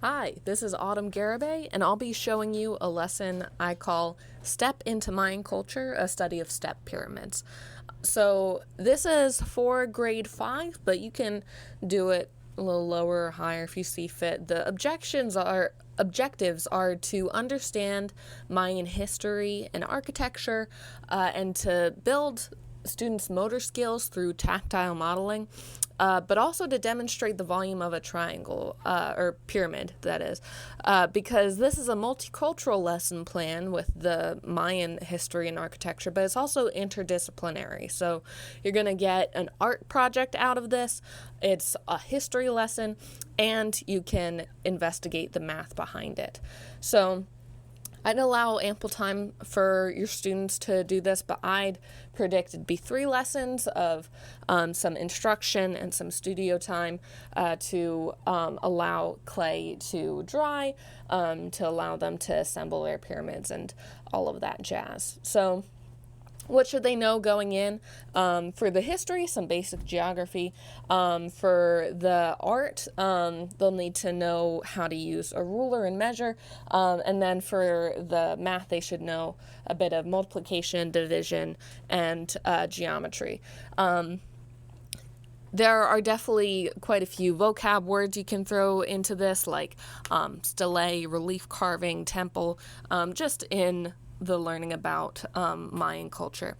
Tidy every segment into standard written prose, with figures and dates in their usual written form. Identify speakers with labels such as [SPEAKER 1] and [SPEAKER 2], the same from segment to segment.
[SPEAKER 1] Hi, this is Autumn Garibay, and I'll be showing you a lesson I call Step into Mayan Culture, a study of step pyramids. So this is for grade 5, but you can do it a little lower or higher if you see fit. The objectives are to understand Mayan history and architecture, and to build students' motor skills through tactile modeling, but also to demonstrate the volume of a triangle, or pyramid, that is, because this is a multicultural lesson plan with the Mayan history and architecture, but it's also interdisciplinary. So you're going to get an art project out of this, it's a history lesson, and you can investigate the math behind it. So I'd allow ample time for your students to do this, but I'd predict it'd be 3 lessons of some instruction and some studio time to allow clay to dry, to allow them to assemble their pyramids and all of that jazz. So what should they know going in? For the history, some basic geography. For the art, they'll need to know how to use a ruler and measure. And then for the math, they should know a bit of multiplication, division, and geometry. There are definitely quite a few vocab words you can throw into this, like stele, relief carving, temple, just in the learning about Mayan culture.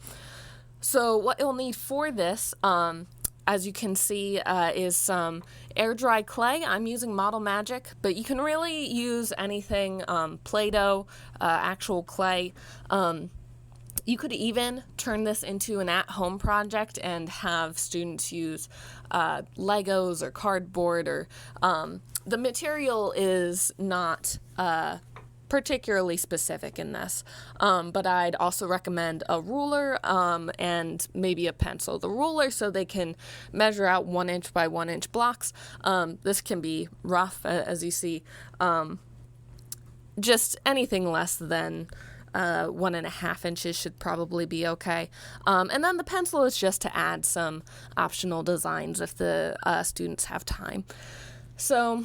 [SPEAKER 1] So what you'll need for this, as you can see, is some air dry clay. I'm using Model Magic, but you can really use anything, Play-Doh, actual clay. You could even turn this into an at-home project and have students use Legos or cardboard, or the material is not particularly specific in this, but I'd also recommend a ruler and maybe a pencil. The ruler so they can measure out 1 inch by 1 inch blocks. This can be rough, as you see. Just anything less than 1.5 inches should probably be okay. And then the pencil is just to add some optional designs if the students have time. So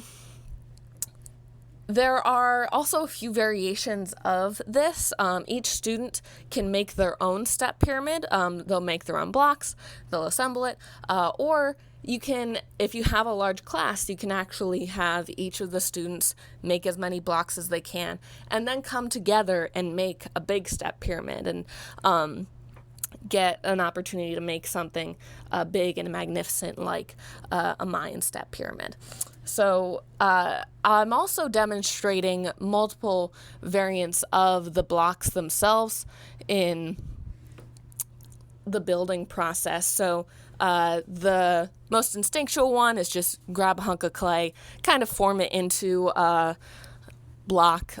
[SPEAKER 1] there are also a few variations of this. Each student can make their own step pyramid. They'll make their own blocks, they'll assemble it, or you can, if you have a large class, you can actually have each of the students make as many blocks as they can, and then come together and make a big step pyramid, and get an opportunity to make something big and magnificent like a Mayan step pyramid. So I'm also demonstrating multiple variants of the blocks themselves in the building process. So the most instinctual one is just grab a hunk of clay, kind of form it into a block,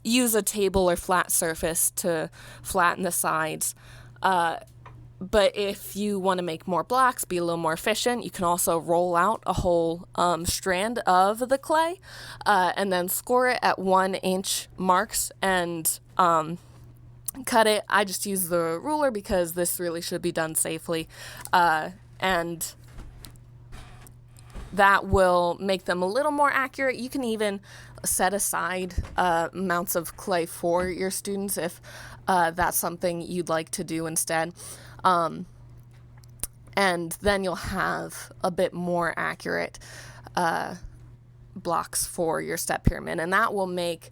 [SPEAKER 1] use a table or flat surface to flatten the sides. But if you want to make more blocks, be a little more efficient, you can also roll out a whole strand of the clay, and then score it at 1 inch marks and cut it. I just use the ruler because this really should be done safely, and that will make them a little more accurate. You can even set aside amounts of clay for your students if that's something you'd like to do instead. And then you'll have a bit more accurate blocks for your step pyramid, and that will make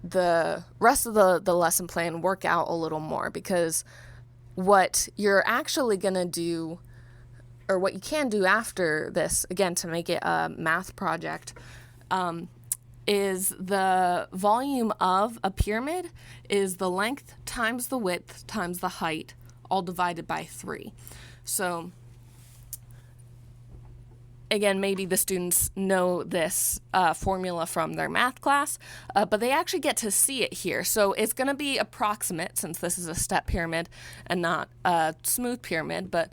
[SPEAKER 1] the rest of the lesson plan work out a little more, because what you're actually going to do, or what you can do after this, again, to make it a math project, is the volume of a pyramid is the length times the width times the height, all divided by 3. So again, maybe the students know this formula from their math class, but they actually get to see it here. So it's going to be approximate, since this is a step pyramid and not a smooth pyramid, but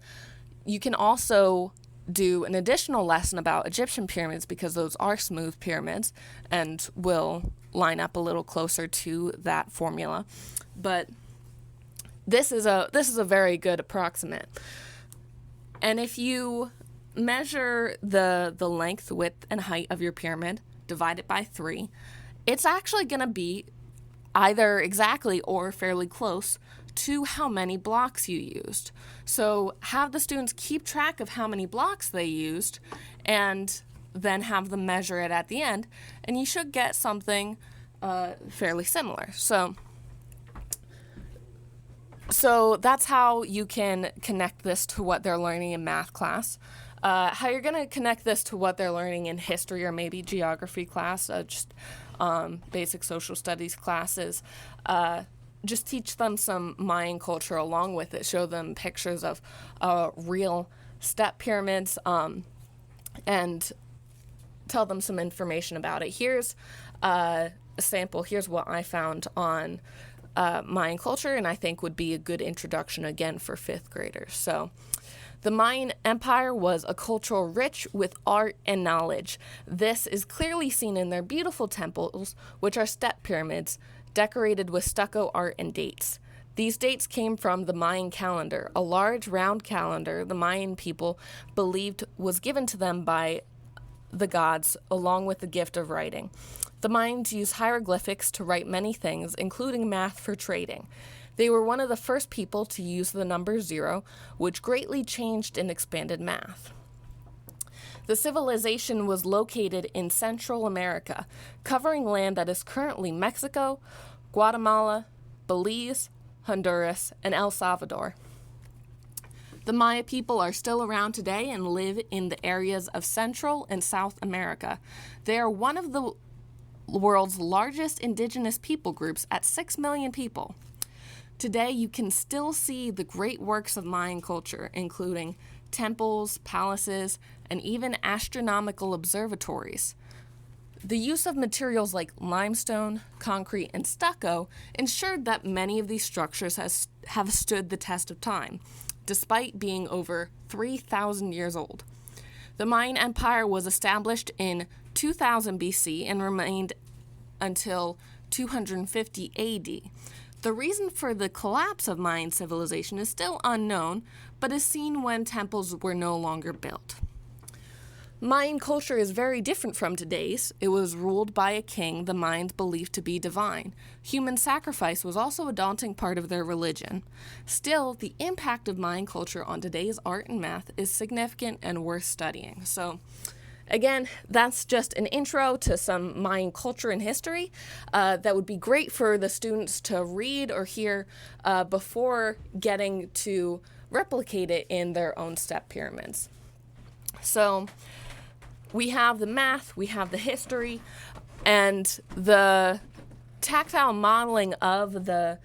[SPEAKER 1] you can also do an additional lesson about Egyptian pyramids, because those are smooth pyramids and will line up a little closer to that formula. But this is a very good approximate. And if you measure the length, width, and height of your pyramid, divide it by 3, it's actually going to be either exactly or fairly close to how many blocks you used. So have the students keep track of how many blocks they used and then have them measure it at the end, and you should get something fairly similar. So that's how you can connect this to what they're learning in math class. How you're going to connect this to what they're learning in history or maybe geography class, just basic social studies classes. Just teach them some Mayan culture along with it. Show them pictures of real step pyramids and tell them some information about it. Here's a sample. Here's what I found on Mayan culture, and I think would be a good introduction again for 5th graders. So, the Mayan Empire was a culture rich with art and knowledge. This is clearly seen in their beautiful temples, which are step pyramids, decorated with stucco art and dates. These dates came from the Mayan calendar, a large round calendar the Mayan people believed was given to them by the gods, along with the gift of writing. The Mayans used hieroglyphics to write many things, including math for trading. They were one of the first people to use the number 0, which greatly changed and expanded math. The civilization was located in Central America, covering land that is currently Mexico, Guatemala, Belize, Honduras, and El Salvador. The Maya people are still around today and live in the areas of Central and South America. They are one of the world's largest indigenous people groups at 6 million people. Today, you can still see the great works of Mayan culture, including temples, palaces, and even astronomical observatories. The use of materials like limestone, concrete, and stucco ensured that many of these structures have stood the test of time, despite being over 3,000 years old. The Mayan Empire was established in 2000 BC and remained until 250 AD. The reason for the collapse of Mayan civilization is still unknown, but is seen when temples were no longer built. Mayan culture is very different from today's. It was ruled by a king the Mayans believed to be divine. Human sacrifice was also a daunting part of their religion. Still, the impact of Mayan culture on today's art and math is significant and worth studying. So, again, that's just an intro to some Mayan culture and history that would be great for the students to read or hear before getting to replicate it in their own step pyramids. So, we have the math, we have the history, and the tactile modeling of the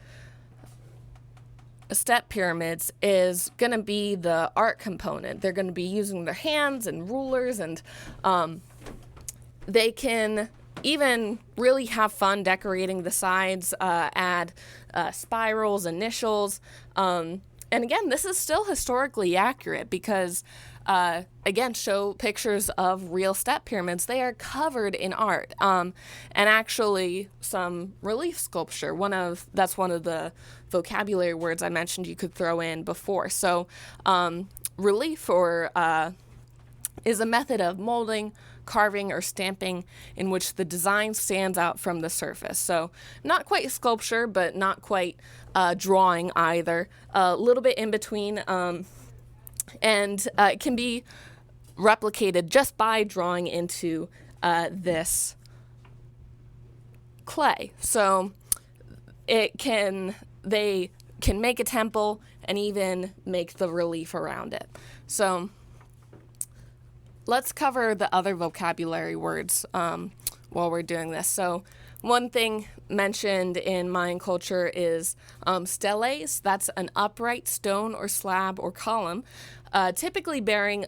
[SPEAKER 1] step pyramids is going to be the art component. They're going to be using their hands and rulers, and they can even really have fun decorating the sides, add spirals, initials, and again, this is still historically accurate because again, show pictures of real step pyramids. They are covered in art, and actually some relief sculpture. That's one of the vocabulary words I mentioned you could throw in before. So relief is a method of molding, carving, or stamping in which the design stands out from the surface. So not quite sculpture, but not quite drawing either. A little bit in between. And it can be replicated just by drawing into this clay. So they can make a temple and even make the relief around it. So let's cover the other vocabulary words while we're doing this. So one thing mentioned in Mayan culture is steles. That's an upright stone or slab or column, typically bearing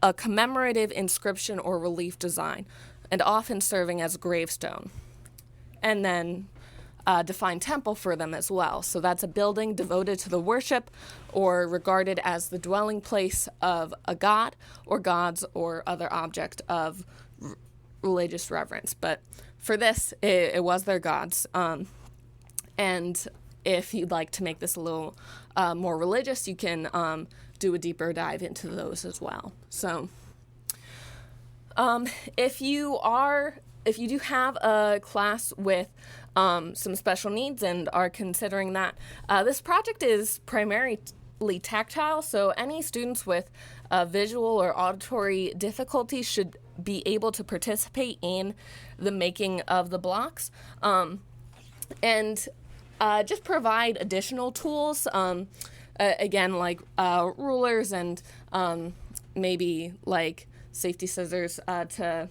[SPEAKER 1] a commemorative inscription or relief design, and often serving as a gravestone. And then define temple for them as well. So that's a building devoted to the worship or regarded as the dwelling place of a god or gods or other object of religious reverence. But for this, it was their gods. And if you'd like to make this a little more religious, you can do a deeper dive into those as well. So if you are if you do have a class with some special needs and are considering that, this project is primarily tactile, so any students with visual or auditory difficulties should be able to participate in the making of the blocks, and just provide additional tools, again, like rulers and maybe like safety scissors to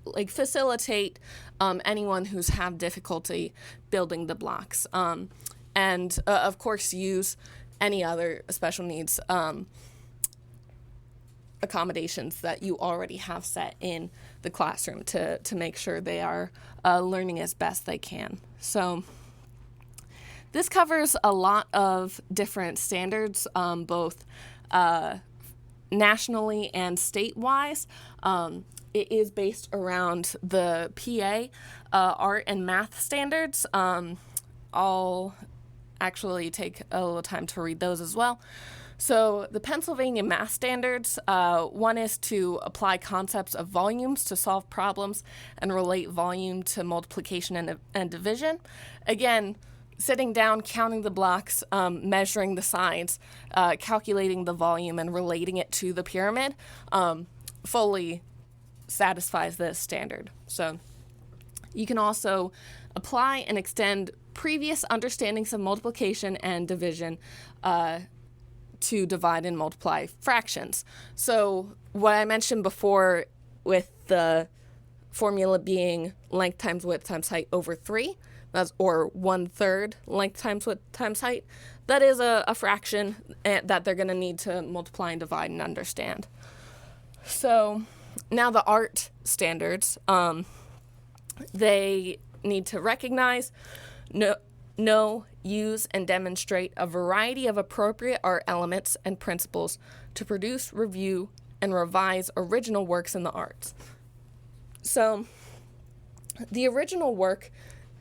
[SPEAKER 1] like facilitate anyone who's have difficulty building the blocks, and of course use any other special needs accommodations that you already have set in the classroom to make sure they are learning as best they can. So this covers a lot of different standards, both nationally and state-wise. It is based around the PA art and math standards. I'll actually take a little time to read those as well. So the Pennsylvania math standards, one is to apply concepts of volumes to solve problems and relate volume to multiplication and division. Again, sitting down, counting the blocks, measuring the sides, calculating the volume, and relating it to the pyramid fully satisfies this standard. So you can also apply and extend previous understandings of multiplication and division to divide and multiply fractions. So what I mentioned before with the formula being length times width times height over 3, or 1/3 length times width times height, that is a fraction that they're going to need to multiply and divide and understand. So now the art standards, they need to recognize, know, use, and demonstrate a variety of appropriate art elements and principles to produce, review, and revise original works in the arts. So the original work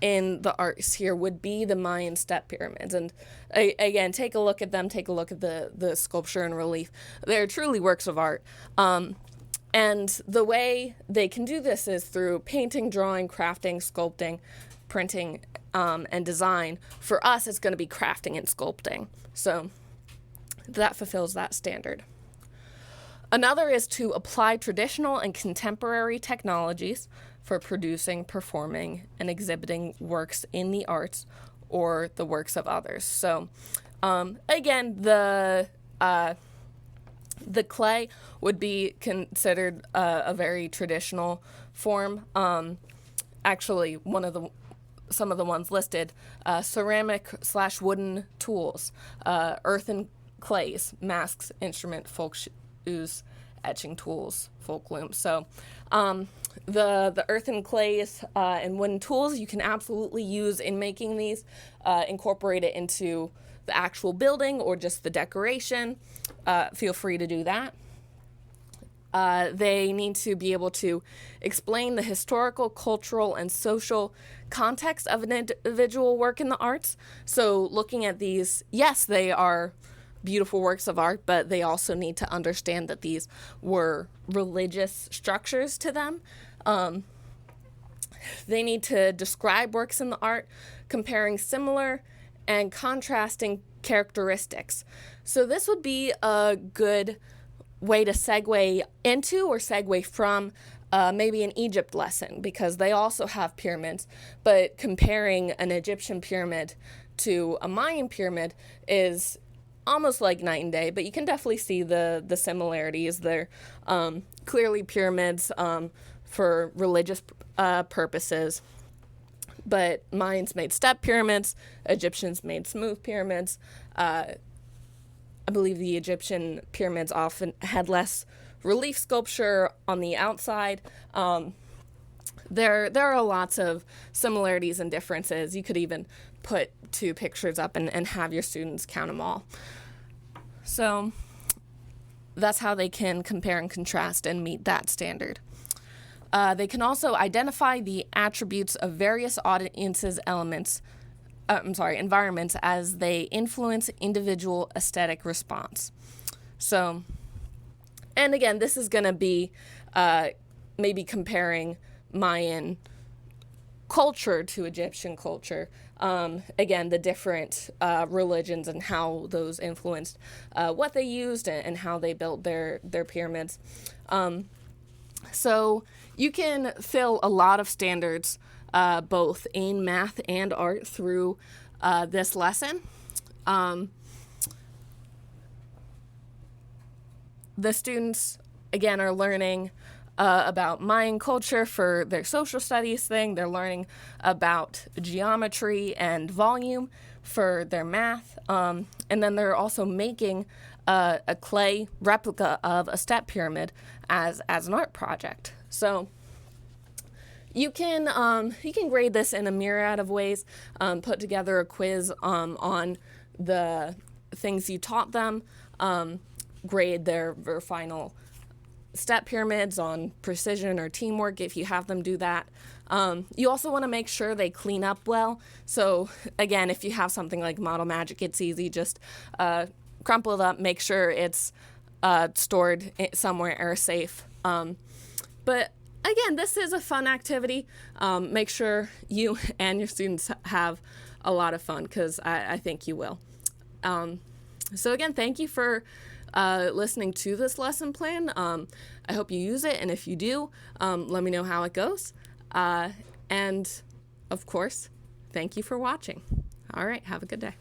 [SPEAKER 1] in the arts here would be the Mayan step pyramids. And again, take a look at them, take a look at the sculpture and relief. They're truly works of art. And the way they can do this is through painting, drawing, crafting, sculpting, printing, and design. For us, it's going to be crafting and sculpting. So that fulfills that standard. Another is to apply traditional and contemporary technologies for producing, performing, and exhibiting works in the arts or the works of others. So again, the clay would be considered a very traditional form. Actually, some of the ones listed, ceramic/wooden tools, earthen clays, masks, instrument, folk shoes, etching tools, folk looms. So the earthen clays and wooden tools you can absolutely use in making these, incorporate it into the actual building or just the decoration. Feel free to do that. They need to be able to explain the historical, cultural, and social context of an individual work in the arts. So looking at these, yes, they are beautiful works of art, but they also need to understand that these were religious structures to them. They need to describe works in the art, comparing similar and contrasting characteristics. So this would be a good way to segue into or segue from maybe an Egypt lesson, because they also have pyramids, but comparing an Egyptian pyramid to a Mayan pyramid is almost like night and day, but you can definitely see the similarities. They're clearly pyramids for religious purposes, but Mayans made step pyramids, Egyptians made smooth pyramids. I believe the Egyptian pyramids often had less relief sculpture on the outside. There are lots of similarities and differences. You could even put two pictures up and have your students count them all. So that's how they can compare and contrast and meet that standard. They can also identify the attributes of various audiences' environments as they influence individual aesthetic response. So, and again, this is going to be maybe comparing Mayan culture to Egyptian culture. Again, the different religions and how those influenced what they used and how they built their pyramids. So you can fill a lot of standards both in math and art through this lesson. The students, again, are learning about Mayan culture for their social studies thing. They're learning about geometry and volume for their math. And then they're also making a clay replica of a step pyramid as an art project. So you can grade this in a myriad of ways. Put together a quiz on the things you taught them. Grade their final step pyramids on precision or teamwork if you have them do that. You also want to make sure they clean up well. So again, if you have something like Model Magic, it's easy. Just crumple it up, make sure it's stored somewhere safe. But again, this is a fun activity. Make sure you and your students have a lot of fun, because I think you will. So again, thank you for listening to this lesson plan. I hope you use it, and if you do, let me know how it goes. And of course, thank you for watching. All right, have a good day.